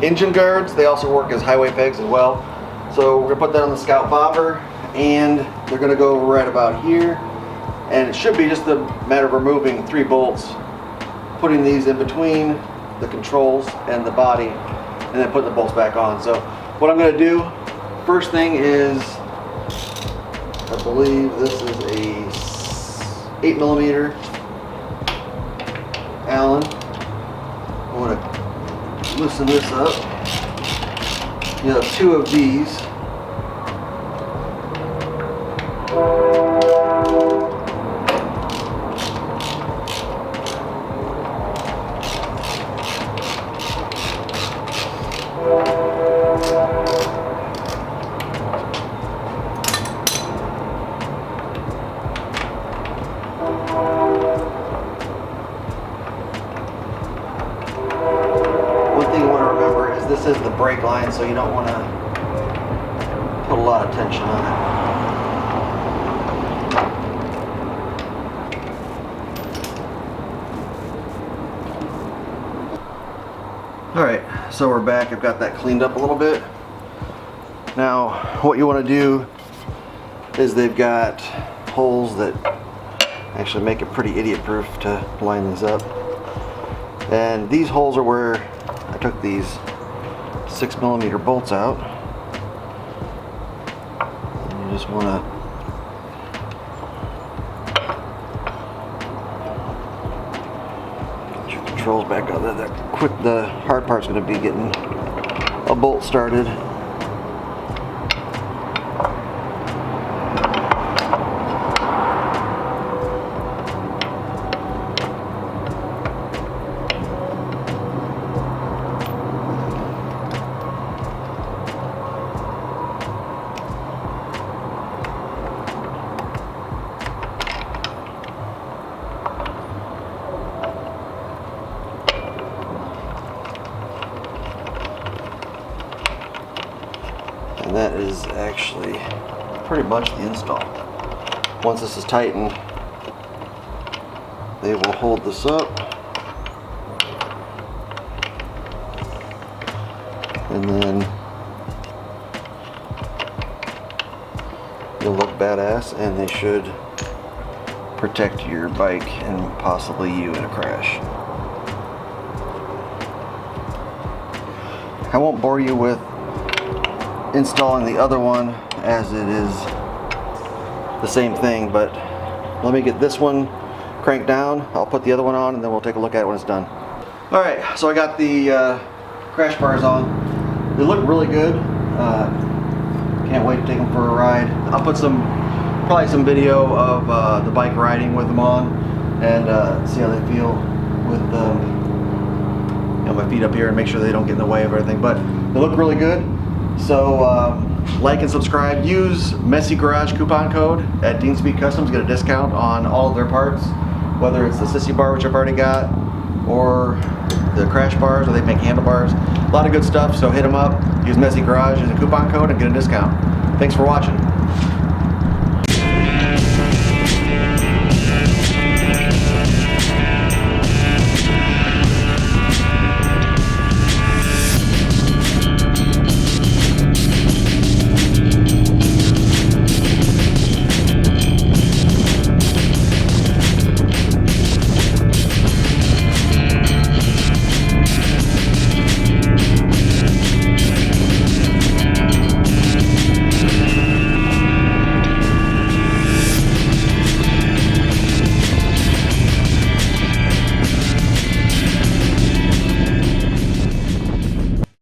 engine guards. They also work as highway pegs as well. So we're gonna put that on the Scout bobber, and they're gonna go right about here. And it should be just a matter of removing 3 bolts, putting these in between the controls and the body, and then putting the bolts back on. So what I'm gonna do, first thing is, I believe this is a 8mm Allen. I want to loosen this up. You have 2 of these. This is the brake line, so you don't want to put a lot of tension on it. Alright, so we're back. I've got that cleaned up a little bit. Now, what you want to do is they've got holes that actually make it pretty idiot-proof to line these up. And these holes are where I took these 6mm bolts out. And you just want to get your controls back out there. The hard part's going to be getting a bolt started. And that is actually pretty much the install. Once this is tightened, they will hold this up, and then you'll look badass, and they should protect your bike and possibly you in a crash. I won't bore you with installing the other one, as it is the same thing, but let me get this one cranked down. I'll put the other one on, and then we'll take a look at it when it's done. Alright, so I got the crash bars on. They look really good. Can't wait to take them for a ride. I'll put probably some video of the bike riding with them on, and see how they feel with my feet up here, and make sure they don't get in the way of everything. But they look really good. So like and subscribe. Use Messy Garage coupon code at Dean Speed Customs. Get a discount on all of their parts, whether it's the sissy bar, which I've already got, or the crash bars, or they make handlebars. A lot of good stuff, so hit them up. Use Messy Garage as a coupon code and get a discount. Thanks for watching.